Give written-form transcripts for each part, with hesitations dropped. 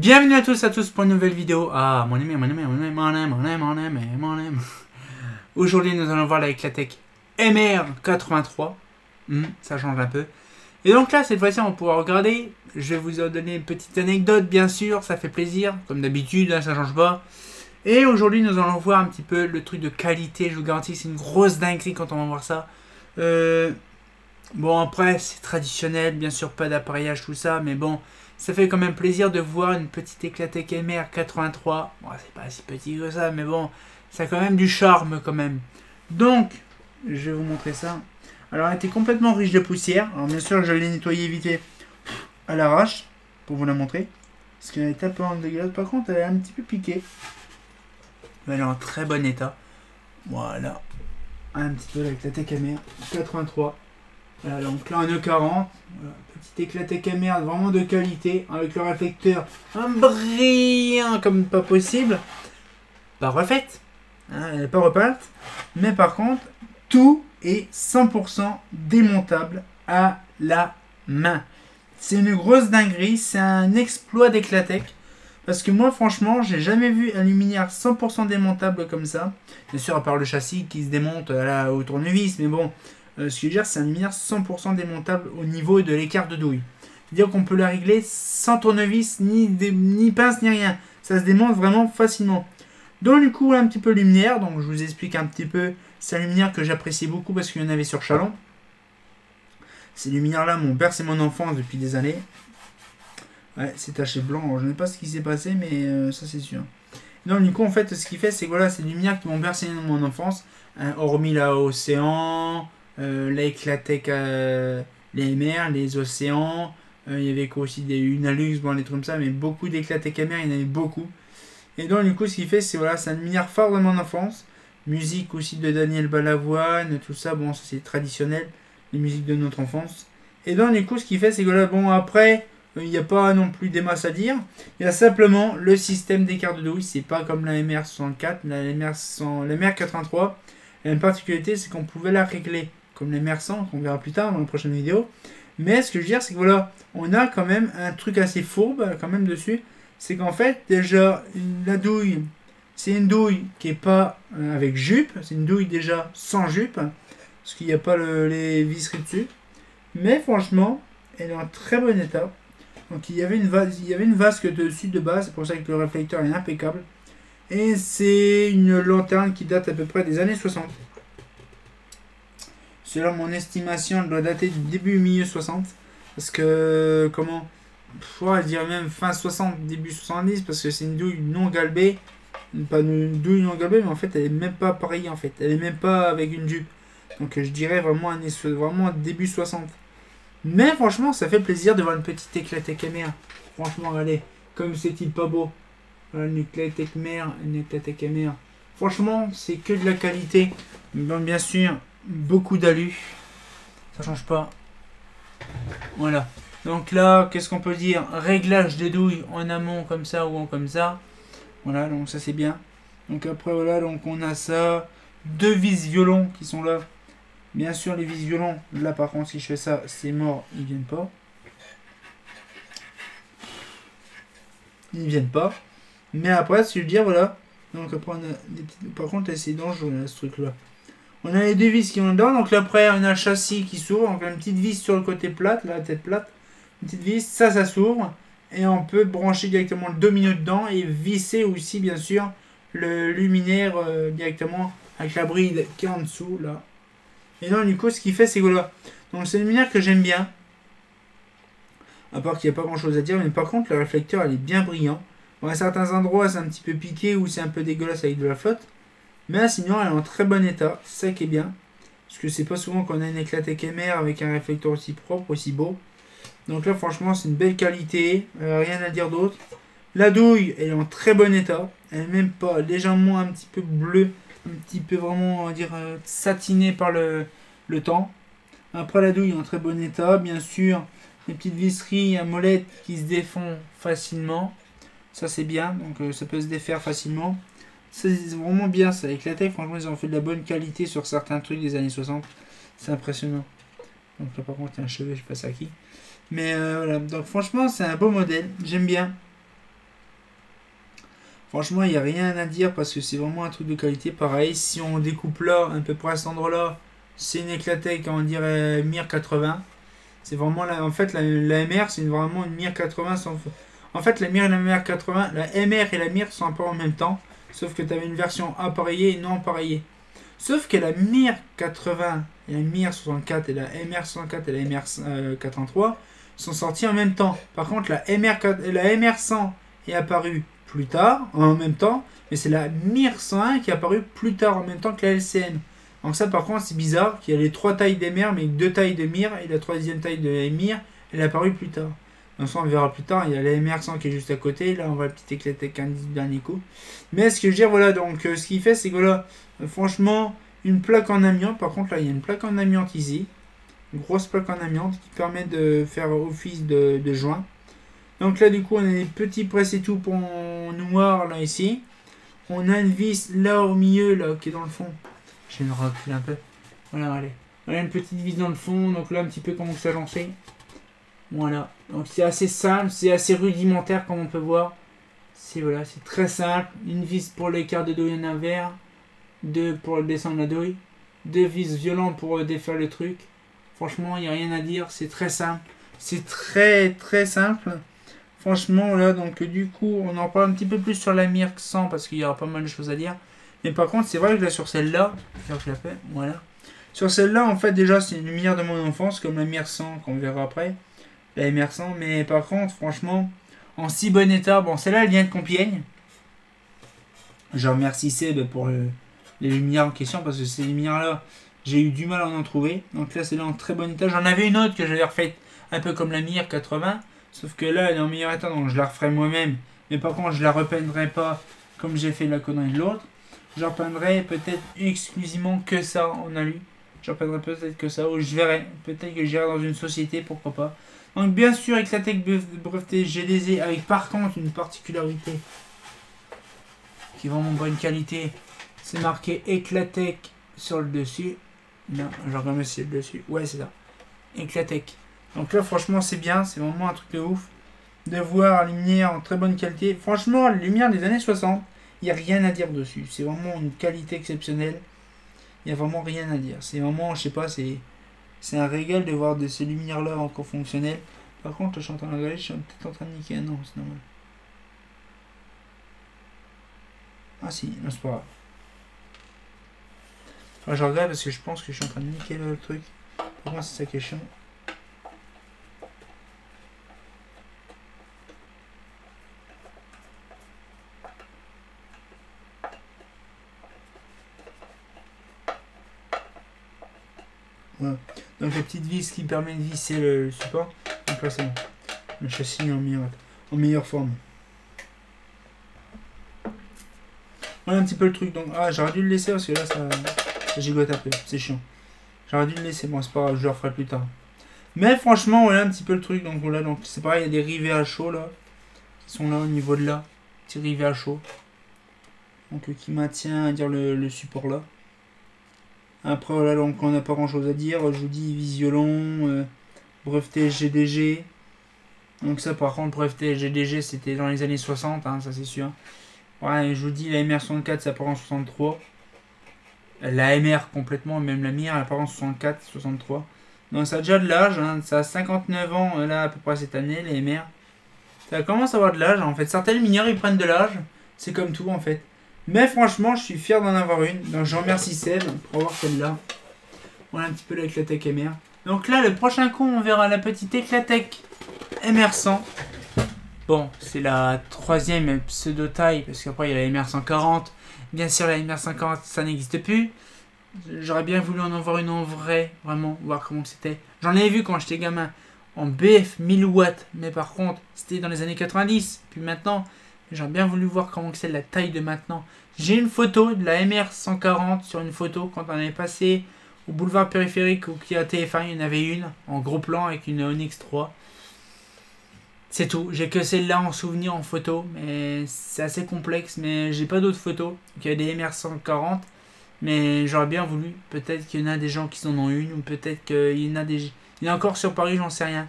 Bienvenue à tous pour une nouvelle vidéo. Ah, mon aimé. Aujourd'hui, nous allons voir la Eclatec MR83. Ça change un peu. Et donc là, cette fois-ci, on va pouvoir regarder. Je vais vous en donner une petite anecdote, bien sûr. Ça fait plaisir. Comme d'habitude, là, ça change pas. Et aujourd'hui, nous allons voir un petit peu le truc de qualité. Je vous garantis, c'est une grosse dinguerie quand on va voir ça. Bon, après, c'est traditionnel. Bien sûr, pas d'appareillage, tout ça. Mais bon, ça fait quand même plaisir de voir une petite Eclatec MR83. Bon, c'est pas si petit que ça, mais bon, ça a quand même du charme quand même. Donc, je vais vous montrer ça. Alors, elle était complètement riche de poussière. Alors, bien sûr, je l'ai nettoyé vite fait à l'arrache pour vous la montrer. Parce qu'elle est un peu en dégueulasse. Par contre, elle est un petit peu piquée. Mais elle est en très bon état. Voilà. Un petit peu l'Eclatec MR83. Voilà, donc là, un E40. Voilà. Petite Eclatec MR vraiment de qualité. Avec le réflecteur un brillant comme pas possible. Pas refaite. Hein, elle n'est pas repeinte. Mais par contre, tout est 100% démontable à la main. C'est une grosse dinguerie. C'est un exploit d'Eclatec. Parce que moi, franchement, j'ai jamais vu un luminaire 100% démontable comme ça. Bien sûr, à part le châssis qui se démonte au tournevis. Mais bon, ce que je veux dire, c'est un luminaire 100% démontable au niveau de l'écart de douille. C'est-à-dire qu'on peut la régler sans tournevis, ni pince, ni rien. Ça se démonte vraiment facilement. Donc du coup, un petit peu luminaire. Donc je vous explique un petit peu. C'est un luminaire que j'apprécie beaucoup parce qu'il y en avait sur Chalon. Ces luminaires-là m'ont bercé mon enfance depuis des années. Ouais, c'est taché blanc. Alors, je ne sais pas ce qui s'est passé, mais ça c'est sûr. Donc du coup, en fait, ce qu'il fait, c'est que voilà, c'est des luminaires qui m'ont bercé mon enfance. Hein, hormis la Océan, la Eclatec, les MR, les Océans. Il y avait quoi aussi des Unalux, bon, des trucs comme ça, mais beaucoup d'Eclatec MR, il y en avait beaucoup. Et donc du coup, ce qu'il fait, c'est voilà, c'est un luminaire phare de mon enfance. Musique aussi de Daniel Balavoine, tout ça, bon, ça c'est traditionnel, les musiques de notre enfance. Et donc du coup, ce qu'il fait, c'est que là, bon, après, il n'y a pas non plus des masses à dire. Il y a simplement le système d'écart de douille. C'est pas comme la MR64, la MR83. Elle a une particularité, c'est qu'on pouvait la régler comme la MR100, qu'on verra plus tard dans la prochaine vidéo. Mais ce que je veux dire, c'est que voilà, on a quand même un truc assez fourbe quand même dessus. C'est qu'en fait, déjà, la douille, c'est une douille qui n'est pas avec jupe. C'est une douille déjà sans jupe. Parce qu'il n'y a pas les visseries dessus. Mais franchement, elle est en très bon état. Donc il y avait une vasque dessus de base, c'est pour ça que le réflecteur est impeccable. Et c'est une lanterne qui date à peu près des années 60. Selon mon estimation, elle doit dater du début milieu 60. Parce que, comment, je dirais même fin 60, début 70, parce que c'est une douille non galbée. Pas une douille non galbée, mais en fait elle est même pas pareille en fait. Elle est même pas avec une jupe. Donc je dirais vraiment début 60. Mais franchement, ça fait plaisir de voir une petite Eclatec MR. Franchement, allez, comme c'est-il pas beau. Voilà, une Eclatec MR. Franchement, c'est que de la qualité. Bon, bien sûr, beaucoup d'alu. Ça change pas. Voilà. Donc là, qu'est-ce qu'on peut dire? Réglage de douille en amont comme ça ou en comme ça. Voilà, donc ça c'est bien. Donc après, voilà, donc on a ça. Deux vis violons qui sont là. Bien sûr, les vis violons, là par contre, si je fais ça, c'est mort, ils viennent pas. Ils viennent pas. Mais après, si je veux dire, voilà. Donc après, on a des petites... Par contre, c'est dangereux, là, ce truc-là. On a les deux vis qui vont dedans. Donc là, après, on a le châssis qui s'ouvre. Donc une petite vis sur le côté plate, là, la tête plate. Une petite vis, ça s'ouvre. Et on peut brancher directement le domino dedans et visser aussi, bien sûr, le luminaire directement avec la bride qui est en dessous, là. Et donc du coup ce qu'il fait c'est que voilà. Donc c'est une luminaire que j'aime bien. À part qu'il n'y a pas grand chose à dire. Mais par contre le réflecteur il est bien brillant. Bon, à certains endroits c'est un petit peu piqué ou c'est un peu dégueulasse avec de la flotte. Mais sinon elle est en très bon état. C'est ça qui est bien. Parce que c'est pas souvent qu'on a une Eclatec MR avec un réflecteur aussi propre, aussi beau. Donc là franchement c'est une belle qualité. Rien à dire d'autre. La douille elle est en très bon état. Elle n'est même pas légèrement un petit peu bleue. Un petit peu vraiment, on va dire, satiné par le temps. Après la douille est en très bon état. Bien sûr, les petites visseries à molette qui se défont facilement. Ça c'est bien, donc ça peut se défaire facilement. C'est vraiment bien ça. Eclatec, franchement, ils ont fait de la bonne qualité sur certains trucs des années 60. C'est impressionnant. Donc là par contre, il y a un cheveu, je sais pas ça à qui. Mais voilà, donc franchement, c'est un beau modèle. J'aime bien. Franchement, il n'y a rien à dire parce que c'est vraiment un truc de qualité. Pareil, si on découpe là, à peu près à cet endroit-là, c'est une Eclatec, on dirait Mir 80. C'est vraiment en fait, la MR, c'est vraiment une Mir 80 sans. En fait, la Mir et la MR 80, la MR et la Mir sont un peu en même temps. Sauf que tu avais une version appareillée et non appareillée. Sauf que la Mir 80 et la Mir 64 et la MR 64 et la MR 83 sont sortis en même temps. Par contre, la MR 100 est apparue plus tard, en même temps, mais c'est la MIR 101 qui est apparue plus tard en même temps que la LCM. Donc ça par contre c'est bizarre qu'il y a les trois tailles d'MR mais deux tailles de MIR et la troisième taille de MIR elle est apparue plus tard. Donc ça on verra plus tard, il y a la MR100 qui est juste à côté, là on voit le petit Eclatec un dernier coup. Mais ce que je veux dire voilà, donc ce qu'il fait c'est que voilà, franchement une plaque en amiante, par contre là il y a une plaque en amiante ici, une grosse plaque en amiante qui permet de faire office de joint. Donc là du coup on a des petits presses et tout pour noir là ici. On a une vis là au milieu là qui est dans le fond. Je vais me reculer un peu. Voilà, allez. Voilà une petite vis dans le fond. Donc là un petit peu comment ça lancé. Voilà. Donc c'est assez simple, c'est assez rudimentaire comme on peut voir. C'est voilà, c'est très simple. Une vis pour l'écart de douille en inverse. Deux pour descendre la douille. Deux vis violentes pour défaire le truc. Franchement, il n'y a rien à dire. C'est très simple. C'est très très simple. Franchement, là, donc du coup, on en parle un petit peu plus sur la Mir 100 parce qu'il y aura pas mal de choses à dire. Mais par contre, c'est vrai que là, sur celle-là, je la fais, voilà. Sur celle-là, en fait, déjà, c'est une lumière de mon enfance, comme la Mir 100 qu'on verra après. La MR 100, mais par contre, franchement, en si bon état, bon, celle-là, elle vient de Compiègne. Je remercie Seb pour les lumières en question parce que ces lumières-là, j'ai eu du mal à en trouver. Donc là, c'est là en très bon état. J'en avais une autre que j'avais refaite un peu comme la Mir 80. Sauf que là, elle est en meilleur état, donc je la referai moi-même. Mais par contre, je la repeindrai pas comme j'ai fait la connerie de l'autre. Je repeindrai peut-être exclusivement que ça en alu. Je repeindrai peut-être que ça, ou je verrai. Peut-être que j'irai dans une société, pourquoi pas. Donc bien sûr, Eclatec breveté GDZ avec par contre une particularité qui est vraiment bonne qualité. C'est marqué Eclatec sur le dessus. Non, je regarde si c'est le dessus. Ouais, c'est ça. Eclatec. Donc là, franchement, c'est bien. C'est vraiment un truc de ouf. De voir les lumières en très bonne qualité. Franchement, les lumières des années 60, il n'y a rien à dire dessus. C'est vraiment une qualité exceptionnelle. Il n'y a vraiment rien à dire. C'est vraiment, je sais pas, c'est un régal de voir de ces lumières-là encore fonctionnelles. Par contre, je suis en train de regarder, je suis peut-être en train de niquer. Non, c'est normal. Ah si, non, c'est pas grave. Enfin, je regarde parce que je pense que je suis en train de niquer le truc. Pour moi, c'est ça qui est chiant. Voilà. Donc la petite vis qui permet de visser le support. Donc là c'est bon. Le châssis est en meilleure forme. Voilà un petit peu le truc. Donc j'aurais dû le laisser parce que là ça gigote un peu. C'est chiant. J'aurais dû le laisser. Bon c'est pas grave, je le referai plus tard. Mais franchement voilà un petit peu le truc. Donc voilà, donc c'est pareil, il y a des rivets à chaud là. Qui sont là au niveau de là. Petit rivet à chaud. Donc qui maintient à dire le support là. Après voilà, donc on n'a pas grand chose à dire. Je vous dis Visiolon, breveté GDG. Donc ça par contre breveté GDG c'était dans les années 60, hein, ça c'est sûr. Ouais, je vous dis la MR64 ça part en 63. La MR complètement, même la MIR elle part en 64, 63. Donc ça a déjà de l'âge, hein, ça a 59 ans là à peu près cette année, les MR. Ça commence à avoir de l'âge, en fait. Certains mineurs ils prennent de l'âge, c'est comme tout en fait. Mais franchement, je suis fier d'en avoir une. Donc je remercie Seb pour avoir celle-là. Voilà un petit peu l'Eclatec MR. Donc là, le prochain coup, on verra la petite Eclatec MR100. Bon, c'est la troisième pseudo-taille, parce qu'après, il y a la MR140. Bien sûr, la MR140, ça n'existe plus. J'aurais bien voulu en avoir une en vrai, vraiment, voir comment c'était. J'en ai vu quand j'étais gamin, en BF 1000 watts. Mais par contre, c'était dans les années 90. Puis maintenant... J'aurais bien voulu voir comment c'est la taille de maintenant. J'ai une photo de la MR140 sur une photo quand on avait passé au boulevard périphérique ou qui a TF1, il y en avait une en gros plan avec une Onyx 3. C'est tout. J'ai que celle-là en souvenir en photo, mais c'est assez complexe. Mais j'ai pas d'autres photos. Il y a des MR140, mais j'aurais bien voulu. Peut-être qu'il y en a des gens qui en ont une, ou peut-être qu'il y en a des. Il y en a encore sur Paris, j'en sais rien.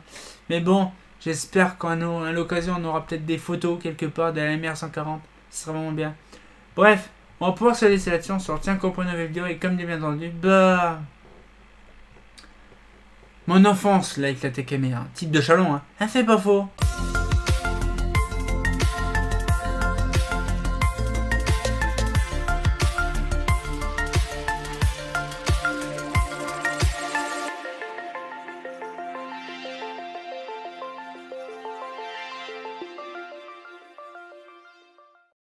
Mais bon. J'espère qu'à l'occasion, on aura peut-être des photos quelque part de la MR140. Ce serait vraiment bien. Bref, on va pouvoir se laisser là-dessus. On se retient pour une nouvelle vidéo. Et comme dit bien entendu, bah... Mon enfance, là, avec la TKM, type de chalon, hein. C'est pas faux.